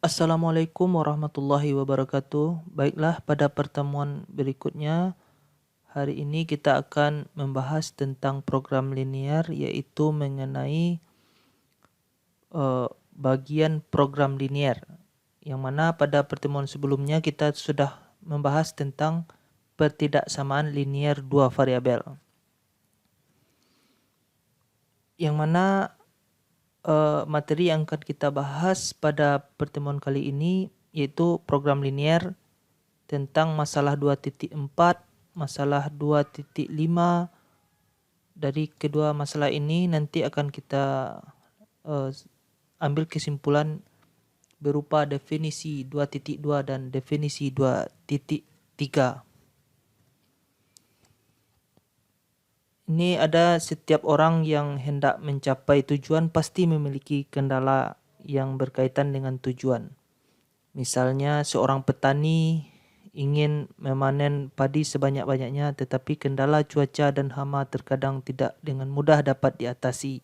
Assalamualaikum warahmatullahi wabarakatuh. Baiklah, pada pertemuan berikutnya, hari ini kita akan membahas tentang program linear, yaitu mengenai bagian program linear. Yang mana pada pertemuan sebelumnya kita sudah membahas tentang pertidaksamaan linear dua variabel. Yang mana materi yang akan kita bahas pada pertemuan kali ini yaitu program linear tentang masalah 2.4, masalah 2.5. Dari kedua masalah ini nanti akan kita ambil kesimpulan berupa definisi 2.2 dan definisi 2.3. Ini ada setiap orang yang hendak mencapai tujuan pasti memiliki kendala yang berkaitan dengan tujuan. Misalnya seorang petani ingin memanen padi sebanyak-banyaknya, tetapi kendala cuaca dan hama terkadang tidak dengan mudah dapat diatasi.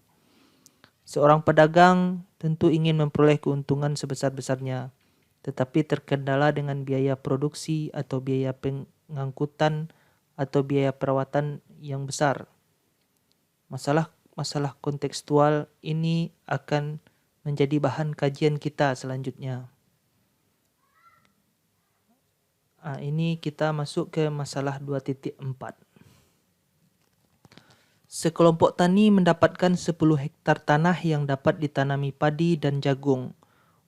Seorang pedagang tentu ingin memperoleh keuntungan sebesar-besarnya, tetapi terkendala dengan biaya produksi atau biaya pengangkutan atau biaya perawatan yang besar. Masalah kontekstual ini akan menjadi bahan kajian kita selanjutnya. Ini kita masuk ke masalah 2.4. Sekelompok tani mendapatkan 10 hektar tanah yang dapat ditanami padi dan jagung.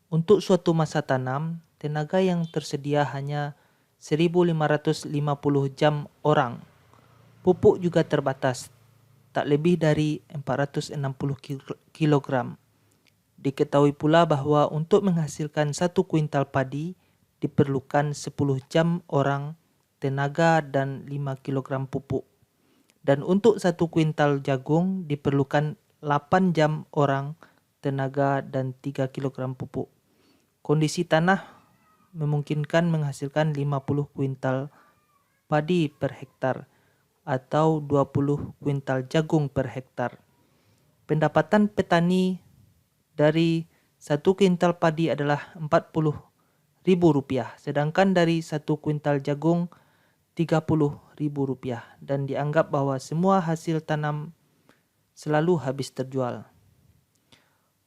Untuk suatu masa tanam, tenaga yang tersedia hanya 1.550 jam orang. Pupuk juga terbatas, tak lebih dari 460 kg. Diketahui pula bahwa untuk menghasilkan 1 kuintal padi diperlukan 10 jam orang, tenaga dan 5 kg pupuk. Dan untuk 1 kuintal jagung diperlukan 8 jam orang, tenaga dan 3 kg pupuk. Kondisi tanah memungkinkan menghasilkan 50 kuintal padi per hektar atau 20 kuintal jagung per hektar. Pendapatan petani dari 1 kuintal padi adalah Rp40.000, sedangkan dari 1 kuintal jagung Rp30.000, dan dianggap bahwa semua hasil tanam selalu habis terjual.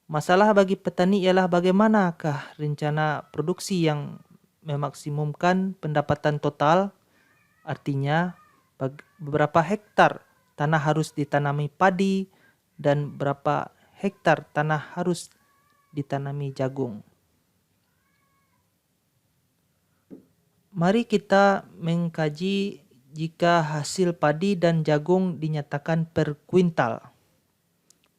Masalah bagi petani ialah bagaimanakah rencana produksi yang memaksimumkan pendapatan total, artinya berapa hektar tanah harus ditanami padi dan berapa hektar tanah harus ditanami jagung. Mari kita mengkaji jika hasil padi dan jagung dinyatakan per kuintal.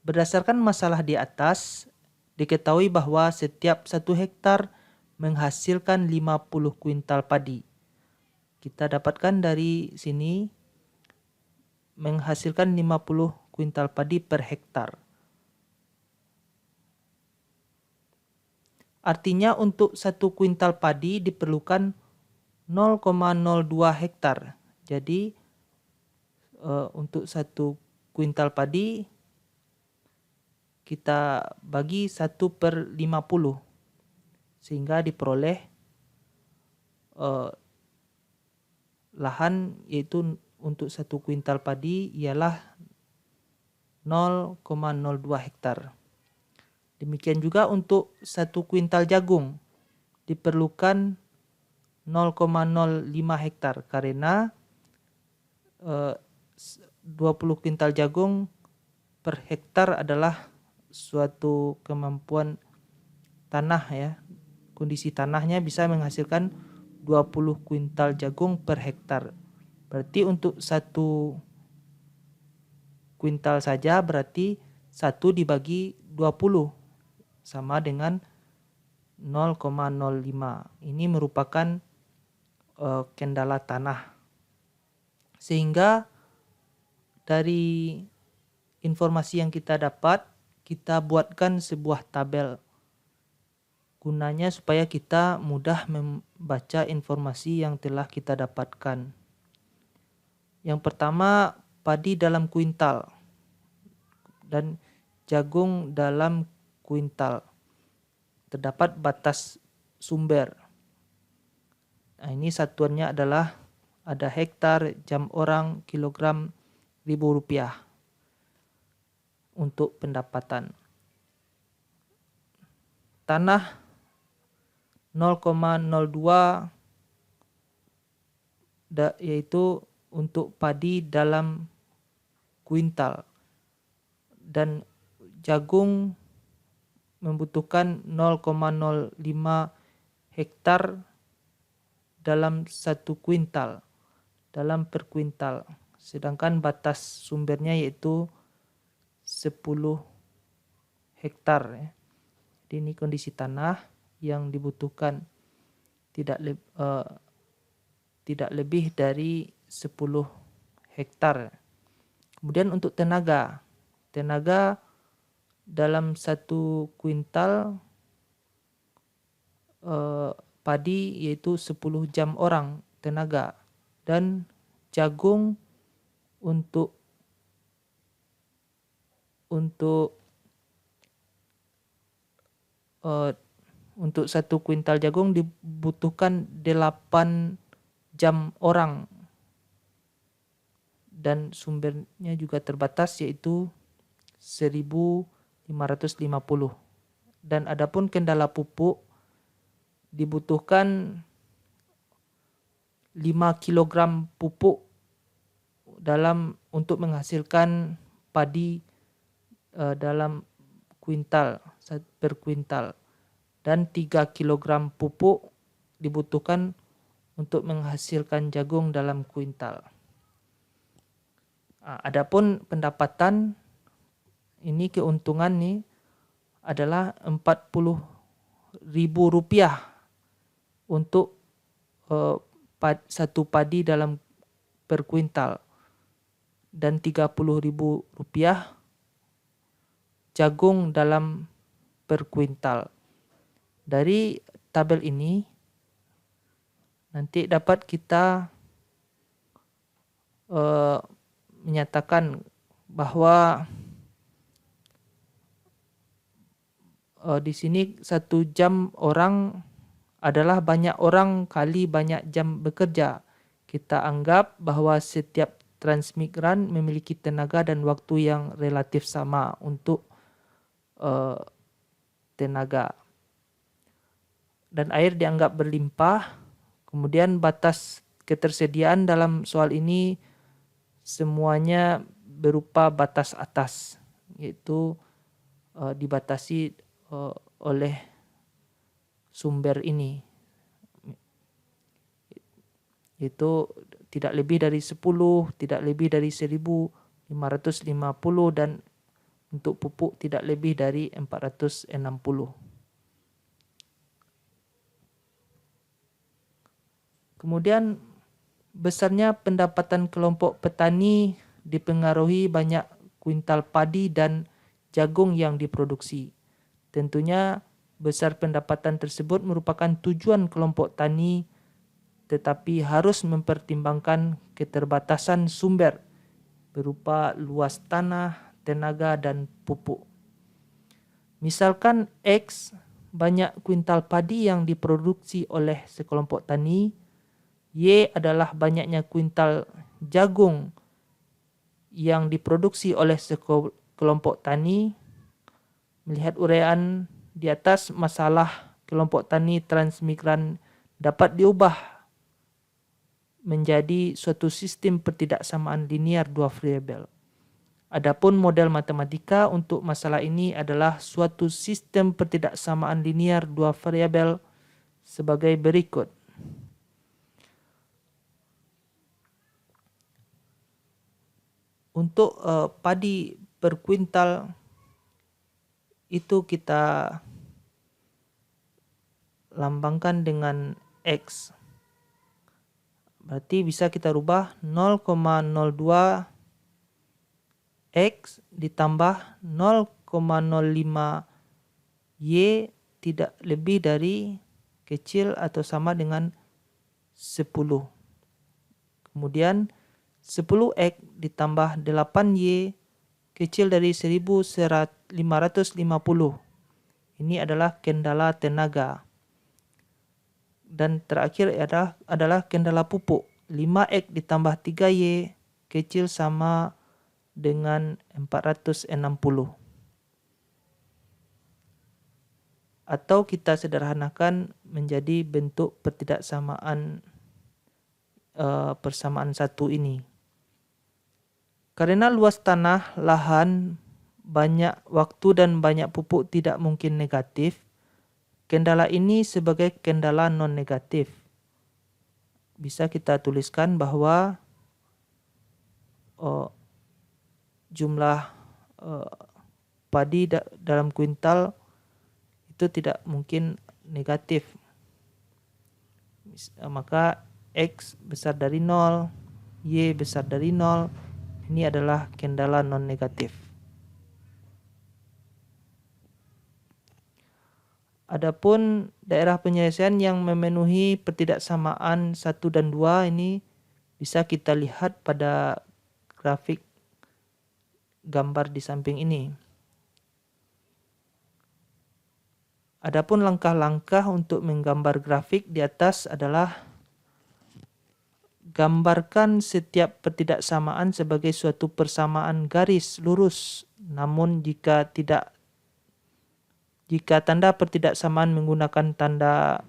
Berdasarkan masalah di atas, diketahui bahwa setiap 1 hektar menghasilkan 50 kuintal padi. Kita dapatkan dari sini menghasilkan 50 kuintal padi per hektar. Artinya untuk 1 kuintal padi diperlukan 0,02 hektar. Jadi untuk 1 kuintal padi kita bagi 1/50 sehingga diperoleh lahan, yaitu untuk 1 kuintal padi ialah 0,02 hektar. Demikian juga untuk 1 kuintal jagung diperlukan 0,05 hektar karena 20 kuintal jagung per hektar adalah suatu kemampuan tanah ya. Kondisi tanahnya bisa menghasilkan 20 kuintal jagung per hektar. Berarti untuk 1 kuintal saja berarti 1 dibagi 20 sama dengan 0,05. Ini merupakan kendala tanah. Sehingga dari informasi yang kita dapat, kita buatkan sebuah tabel. Gunanya supaya kita mudah membaca informasi yang telah kita dapatkan. Yang pertama, padi dalam kuintal dan jagung dalam kuintal. Terdapat batas sumber. Nah, ini satuannya adalah ada hektar, jam orang, kilogram, ribu rupiah untuk pendapatan. Tanah 0,02 yaitu untuk padi dalam kuintal, dan jagung membutuhkan 0,05 hektar dalam 1 kuintal, dalam per kuintal. Sedangkan batas sumbernya yaitu 10 hektar. Ya. Jadi ini kondisi tanah yang dibutuhkan tidak lebih dari 10 hektar. Kemudian untuk tenaga dalam 1 kuintal padi yaitu 10 jam orang tenaga, dan jagung untuk 1 kuintal jagung dibutuhkan 8 jam orang, dan sumbernya juga terbatas yaitu 1550. Dan adapun kendala pupuk dibutuhkan 5 kg pupuk untuk menghasilkan padi dalam kuintal per kuintal, dan 3 kg pupuk dibutuhkan untuk menghasilkan jagung dalam kuintal. Adapun pendapatan ini, keuntungan nih adalah Rp40.000 untuk 1 padi dalam per kuintal, dan Rp30.000 jagung dalam per kuintal. Dari tabel ini nanti dapat kita menyatakan bahwa di sini 1 jam orang adalah banyak orang kali banyak jam bekerja. Kita anggap bahwa setiap transmigran memiliki tenaga dan waktu yang relatif sama untuk tenaga. Dan air dianggap berlimpah. Kemudian batas ketersediaan dalam soal ini semuanya berupa batas atas, yaitu dibatasi oleh sumber ini, yaitu tidak lebih dari 10, tidak lebih dari 1550, dan untuk pupuk tidak lebih dari 460. Kemudian besarnya pendapatan kelompok petani dipengaruhi banyak kuintal padi dan jagung yang diproduksi. Tentunya besar pendapatan tersebut merupakan tujuan kelompok tani, tetapi harus mempertimbangkan keterbatasan sumber berupa luas tanah, tenaga, dan pupuk. Misalkan X banyak kuintal padi yang diproduksi oleh sekelompok tani, Y adalah banyaknya kuintal jagung yang diproduksi oleh sekelompok tani. Melihat uraian di atas, masalah kelompok tani transmigran dapat diubah menjadi suatu sistem pertidaksamaan linear 2 variabel. Adapun model matematika untuk masalah ini adalah suatu sistem pertidaksamaan linear 2 variabel sebagai berikut. Untuk padi per kuintal itu kita lambangkan dengan X. Berarti bisa kita rubah 0,02 X ditambah 0,05 Y tidak lebih dari kecil atau sama dengan 10. Kemudian 10X ditambah 8Y kecil dari 1550. Ini adalah kendala tenaga. Dan terakhir adalah kendala pupuk. 5X ditambah 3Y kecil sama dengan 460. Atau kita sederhanakan menjadi bentuk pertidaksamaan persamaan satu ini. Karena luas tanah, lahan, banyak waktu dan banyak pupuk tidak mungkin negatif, kendala ini sebagai kendala non-negatif. Bisa kita tuliskan bahwa jumlah padi dalam kuintal itu tidak mungkin negatif. Maka X besar dari 0, Y besar dari 0, ini adalah kendala non-negatif. Adapun daerah penyelesaian yang memenuhi pertidaksamaan 1 dan 2 ini bisa kita lihat pada grafik gambar di samping ini. Adapun langkah-langkah untuk menggambar grafik di atas adalah gambarkan setiap pertidaksamaan sebagai suatu persamaan garis lurus. Namun jika tanda pertidaksamaan menggunakan tanda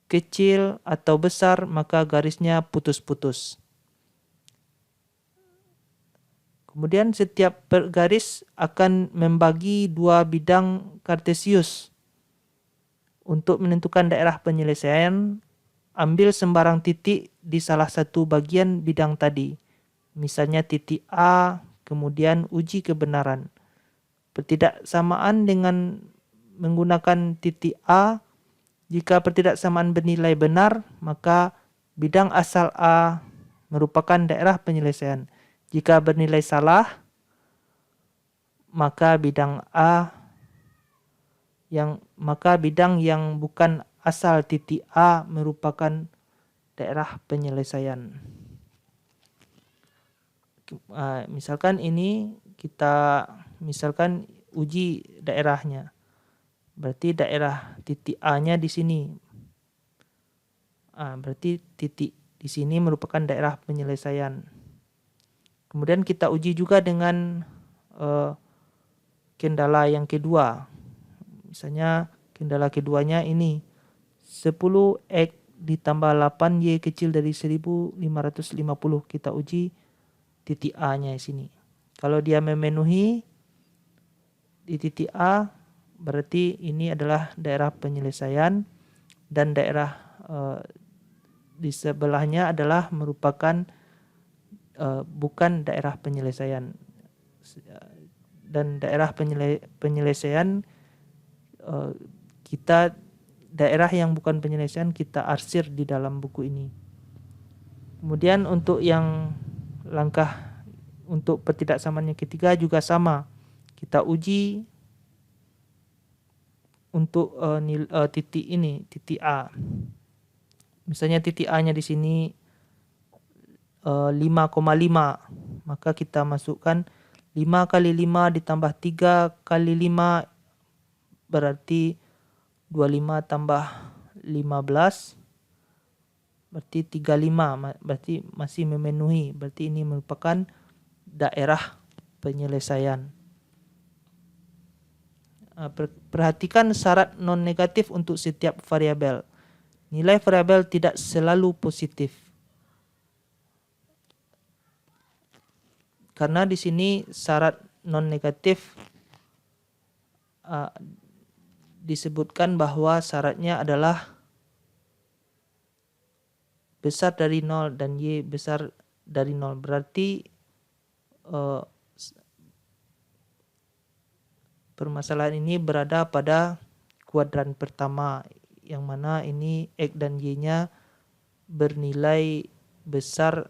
kecil atau besar, maka garisnya putus-putus. Kemudian setiap garis akan membagi dua bidang kartesius. Untuk menentukan daerah penyelesaian, ambil sembarang titik di salah satu bagian bidang tadi. Misalnya titik A, kemudian uji kebenaran. Pertidaksamaan dengan menggunakan titik A, jika pertidaksamaan bernilai benar, maka bidang asal A merupakan daerah penyelesaian. Jika bernilai salah, maka bidang yang bukan asal titik A merupakan daerah penyelesaian. Misalkan ini kita uji daerahnya. Berarti daerah titik A-nya di sini. Berarti titik di sini merupakan daerah penyelesaian. Kemudian kita uji juga dengan kendala yang kedua. Misalnya kendala keduanya ini 10X ditambah 8Y kecil dari 1550. Kita uji titik A-nya di sini. Kalau dia memenuhi di titik A, berarti ini adalah daerah penyelesaian, dan daerah di sebelahnya adalah merupakan bukan daerah penyelesaian. Dan daerah penyelesaian daerah yang bukan penyelesaian kita arsir di dalam buku ini. Kemudian untuk yang langkah untuk pertidaksamaan yang ketiga juga sama. Kita uji untuk titik ini, titik A. Misalnya titik A-nya di sini 5,5. Maka kita masukkan 5 kali 5 ditambah 3 kali 5 berarti 25 tambah 15 berarti 35. Berarti masih memenuhi. Berarti ini merupakan daerah penyelesaian. Perhatikan syarat non-negatif untuk setiap variabel. Nilai variabel tidak selalu positif. Karena di sini syarat non-negatif disebutkan bahwa syaratnya adalah besar dari 0 dan Y besar dari 0. Berarti permasalahan ini berada pada kuadran pertama, yang mana ini X dan Y-nya bernilai besar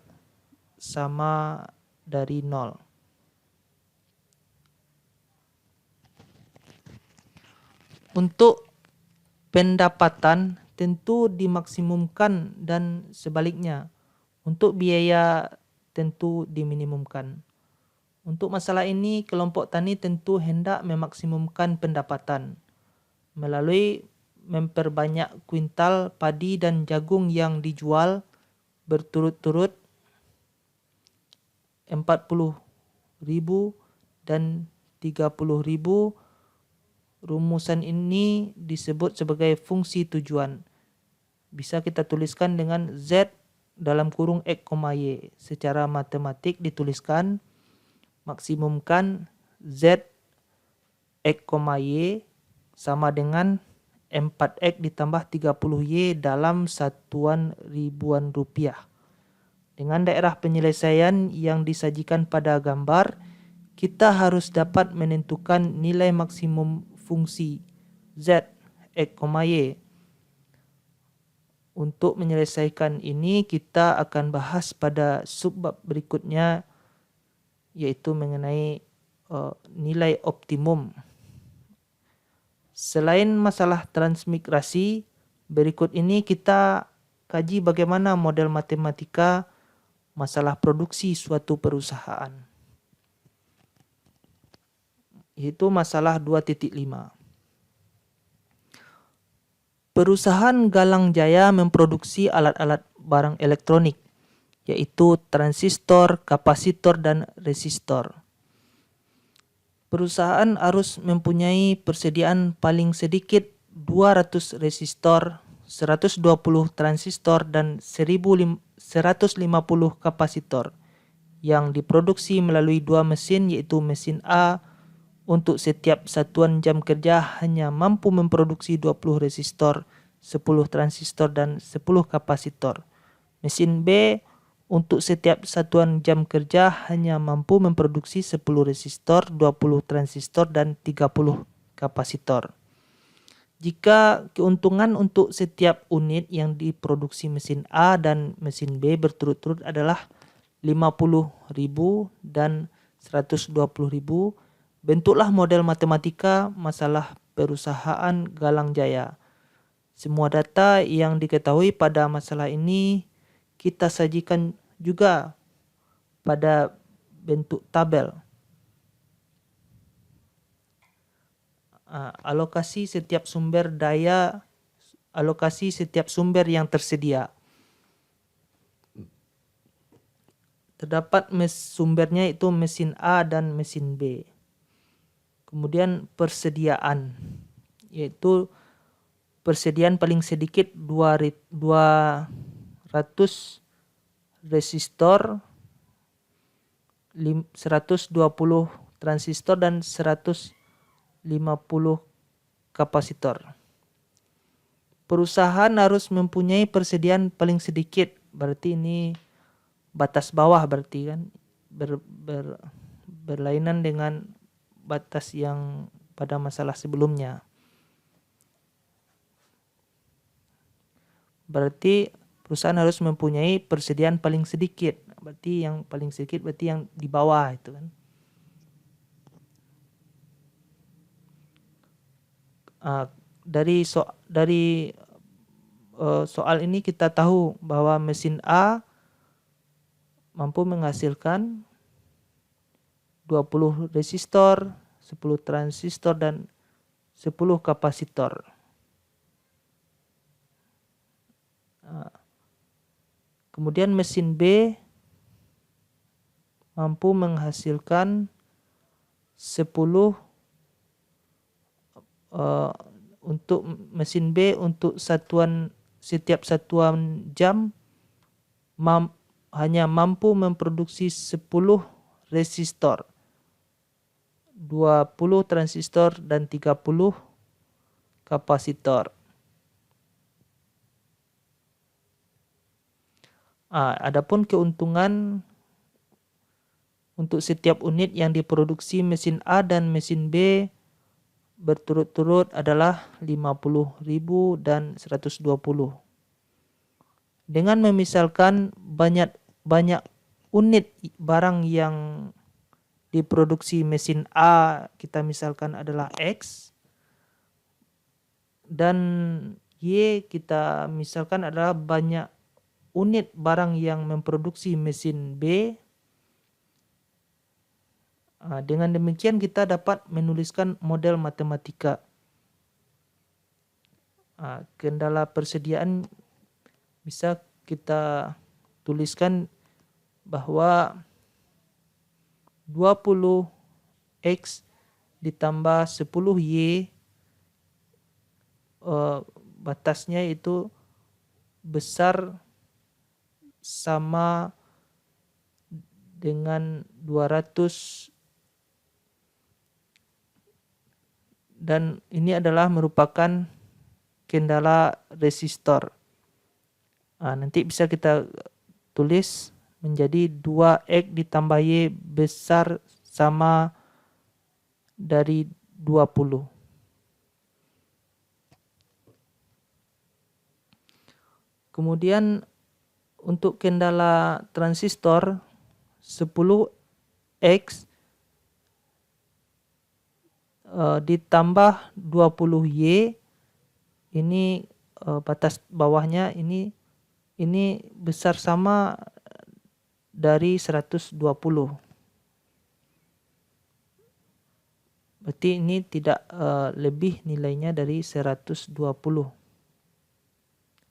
sama dari 0. Untuk pendapatan tentu dimaksimumkan dan sebaliknya. Untuk biaya tentu diminimumkan. Untuk masalah ini, kelompok tani tentu hendak memaksimumkan pendapatan melalui memperbanyak kuintal padi dan jagung yang dijual berturut-turut 40.000 dan 30.000. Rumusan ini disebut sebagai fungsi tujuan. Bisa kita tuliskan dengan Z dalam kurung X, Y. Secara matematik dituliskan maksimumkan Z X, Y sama dengan 4X ditambah 30Y dalam satuan ribuan rupiah. Dengan daerah penyelesaian yang disajikan pada gambar, kita harus dapat menentukan nilai maksimum fungsi Z, X, Y. Untuk menyelesaikan ini, kita akan bahas pada subbab berikutnya, yaitu mengenai nilai optimum. Selain masalah transmigrasi, berikut ini kita kaji bagaimana model matematika masalah produksi suatu perusahaan. Yaitu masalah 2.5. Perusahaan Galang Jaya memproduksi alat-alat barang elektronik, yaitu transistor, kapasitor, dan resistor. Perusahaan harus mempunyai persediaan paling sedikit 200 resistor, 120 transistor, dan 150 kapasitor yang diproduksi melalui dua mesin, yaitu mesin A untuk setiap satuan jam kerja hanya mampu memproduksi 20 resistor, 10 transistor, dan 10 kapasitor. Mesin B untuk setiap satuan jam kerja hanya mampu memproduksi 10 resistor, 20 transistor, dan 30 kapasitor. Jika keuntungan untuk setiap unit yang diproduksi mesin A dan mesin B berturut-turut adalah 50.000 dan 120.000, bentuklah model matematika masalah perusahaan Galang Jaya. Semua data yang diketahui pada masalah ini kita sajikan juga pada bentuk tabel. Alokasi setiap sumber daya, alokasi setiap sumber yang tersedia. Terdapat sumbernya itu mesin A dan mesin B. Kemudian persediaan, yaitu persediaan paling sedikit 200 resistor, 120 transistor, dan 150 kapasitor. Perusahaan harus mempunyai persediaan paling sedikit, berarti ini batas bawah, berarti kan berlainan dengan batas yang pada masalah sebelumnya. Berarti perusahaan harus mempunyai persediaan paling sedikit. Berarti yang paling sedikit berarti yang di bawah itu kan. Dari soal ini kita tahu bahwa mesin A mampu menghasilkan 20 resistor, 10 transistor, dan 10 kapasitor. Kemudian mesin B mampu menghasilkan 10 untuk mesin B untuk setiap satuan jam hanya mampu memproduksi 10 resistor, 20 transistor, dan 30 kapasitor. Adapun keuntungan untuk setiap unit yang diproduksi mesin A dan mesin B berturut-turut adalah 50.000 dan 120. Dengan memisalkan banyak unit barang yang diproduksi mesin A, kita misalkan adalah X, dan Y kita misalkan adalah banyak unit barang yang memproduksi mesin B. Dengan demikian kita dapat menuliskan model matematika. Kendala persediaan bisa kita tuliskan bahwa 20x ditambah 10y batasnya itu besar sama dengan 200, dan ini adalah merupakan kendala resistor. Nanti bisa kita tulis menjadi 2x ditambah y besar sama dari 20. Kemudian untuk kendala transistor 10x ditambah 20y, ini batas bawahnya ini besar sama dari 120. Berarti ini tidak lebih nilainya dari 120.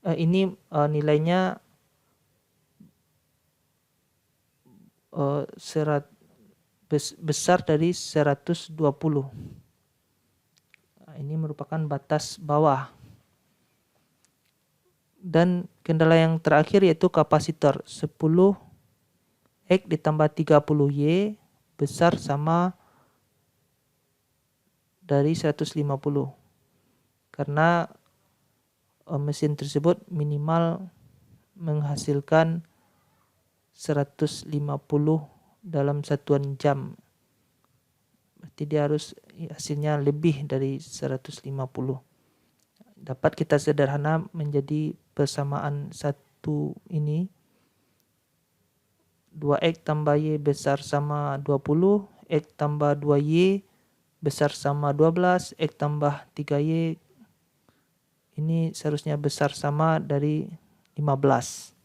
Ini nilainya besar dari 120. Ini merupakan batas bawah. Dan kendala yang terakhir yaitu kapasitor 10x ditambah 30y besar sama dari 150. Karena mesin tersebut minimal menghasilkan 150 dalam satuan jam. Berarti dia harus hasilnya lebih dari 150. Dapat kita sederhana menjadi persamaan satu ini. 2x tambah y besar sama 20, x tambah 2y besar sama 12, x tambah 3y ini seharusnya besar sama dari 15.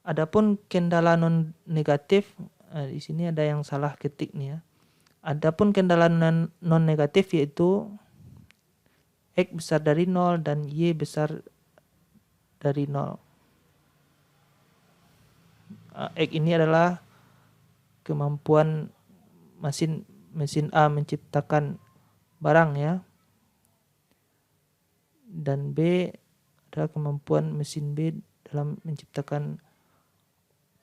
Adapun kendala non negatif, di sini ada yang salah ketik nih ya. Adapun kendala non negatif yaitu x besar dari 0 dan y besar dari 0. X ini adalah kemampuan mesin A menciptakan barang ya. Dan B adalah kemampuan mesin B dalam menciptakan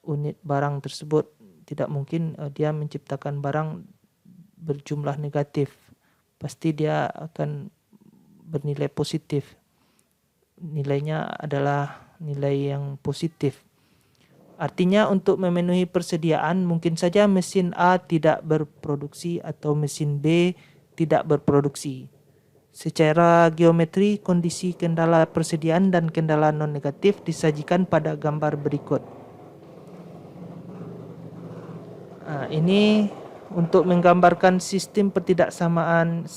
unit barang tersebut. Tidak mungkin dia menciptakan barang berjumlah negatif. Pasti dia akan bernilai positif. Nilainya adalah nilai yang positif. Artinya untuk memenuhi persediaan mungkin saja mesin A tidak berproduksi atau mesin B tidak berproduksi. Secara geometri, kondisi kendala persediaan dan kendala non negatif disajikan pada gambar berikut. Ini untuk menggambarkan sistem pertidaksamaan 1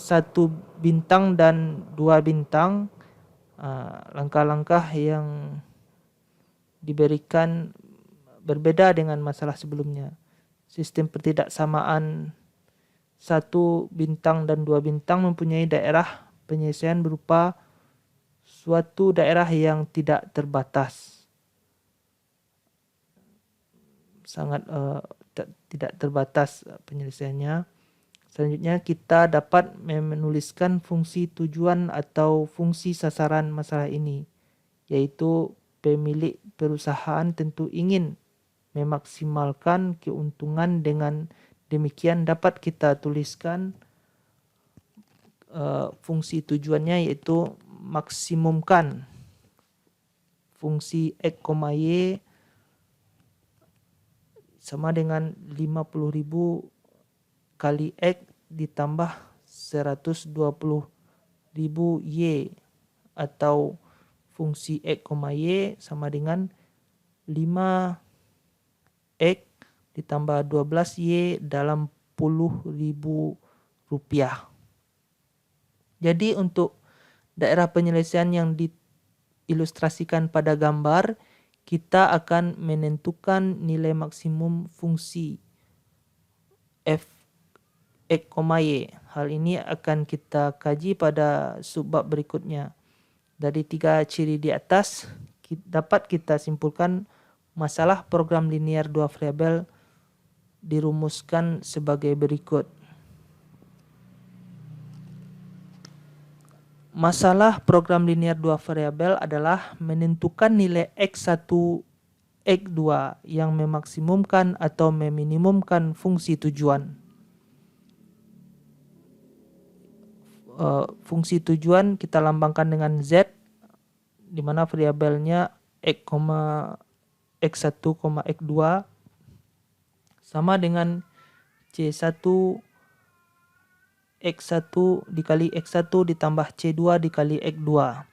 bintang dan 2 bintang. Langkah-langkah yang diberikan berbeda dengan masalah sebelumnya. Sistem pertidaksamaan 1 bintang dan 2 bintang mempunyai daerah penyelesaian berupa suatu daerah yang tidak terbatas. Sangat tidak terbatas penyelesaiannya. Selanjutnya kita dapat menuliskan fungsi tujuan atau fungsi sasaran masalah ini, yaitu pemilik perusahaan tentu ingin memaksimalkan keuntungan. Dengan demikian dapat kita tuliskan fungsi tujuannya yaitu maksimumkan fungsi x, y sama dengan 50.000 kali x ditambah 120.000 y, atau fungsi x, y sama dengan 5x ditambah 12y dalam 10.000 rupiah. Jadi untuk daerah penyelesaian yang diilustrasikan pada gambar, kita akan menentukan nilai maksimum fungsi f X, Y. Hal ini akan kita kaji pada subbab berikutnya. Dari 3 ciri di atas dapat kita simpulkan masalah program linear 2 variabel dirumuskan sebagai berikut. Masalah program linear 2 variabel adalah menentukan nilai X1, X2 yang memaksimumkan atau meminimumkan fungsi tujuan. Fungsi tujuan kita lambangkan dengan Z, di mana variabelnya X1, X2 sama dengan C1 X1 dikali X1 ditambah C2 dikali X2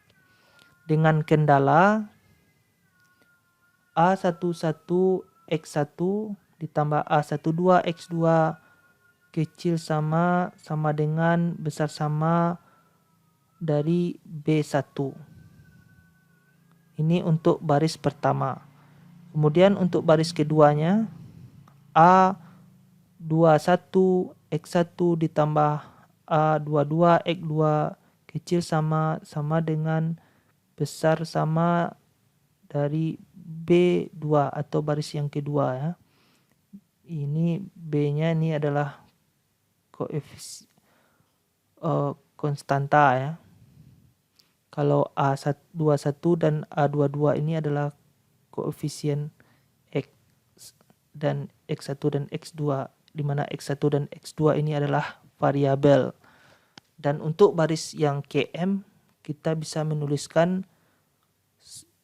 dengan kendala A11 X1 ditambah A12 X2 kecil sama dengan besar sama dari B1. Ini untuk baris pertama. Kemudian untuk baris keduanya A21 X1 ditambah A22 X2 kecil sama dengan besar sama dari B2 atau baris yang kedua ya. Ini B-nya ini adalah konstanta ya. Kalau A21 dan A22 ini adalah koefisien X dan X1 dan X2, di mana X1 dan X2 ini adalah variabel. Dan untuk baris yang KM kita bisa menuliskan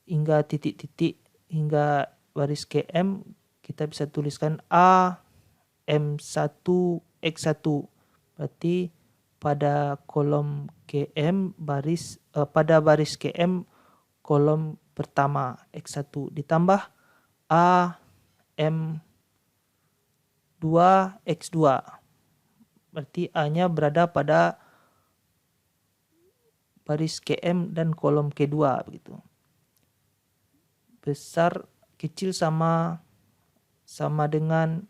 hingga titik-titik hingga baris KM kita bisa tuliskan A M1 X1. Berarti pada kolom KM pada baris KM kolom pertama X1 ditambah A M2 X2. Berarti A-nya berada pada baris KM dan kolom kedua begitu. Besar kecil sama dengan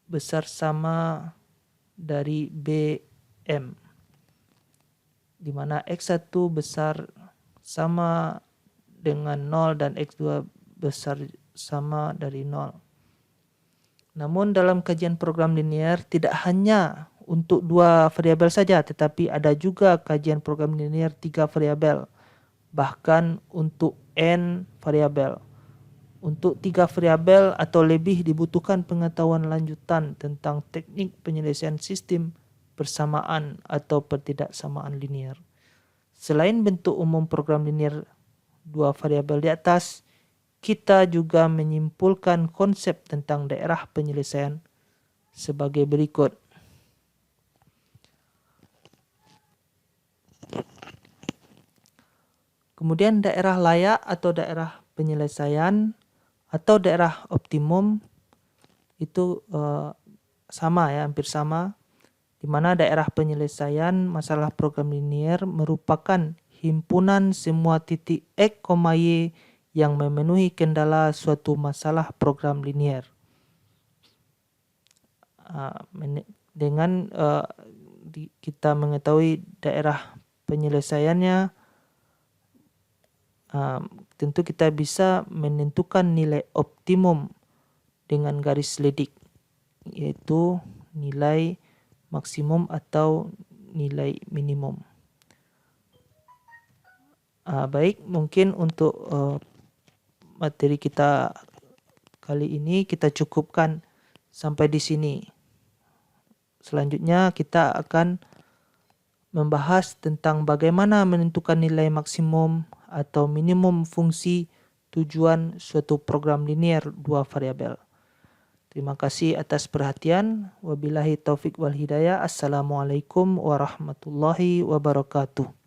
besar sama dari BM, di mana X1 besar sama dengan 0 dan X2 besar sama dari 0. Namun dalam kajian program linear tidak hanya untuk 2 variabel saja, tetapi ada juga kajian program linear 3 variabel, bahkan untuk N variabel. Untuk 3 variabel atau lebih dibutuhkan pengetahuan lanjutan tentang teknik penyelesaian sistem persamaan atau pertidaksamaan linear. Selain bentuk umum program linear 2 variabel di atas, kita juga menyimpulkan konsep tentang daerah penyelesaian sebagai berikut. Kemudian daerah layak atau daerah penyelesaian atau daerah optimum itu sama ya, hampir sama, di mana daerah penyelesaian masalah program linear merupakan himpunan semua titik X, Y yang memenuhi kendala suatu masalah program linear. Dengan kita mengetahui daerah penyelesaiannya, tentu kita bisa menentukan nilai optimum dengan garis ledik, yaitu nilai maksimum atau nilai minimum. Baik, mungkin untuk materi kita kali ini kita cukupkan sampai di sini. Selanjutnya kita akan membahas tentang bagaimana menentukan nilai maksimum atau minimum fungsi tujuan suatu program linear 2 variabel. Terima kasih atas perhatian. Wabillahi taufik wal hidayah. Assalamualaikum warahmatullahi wabarakatuh.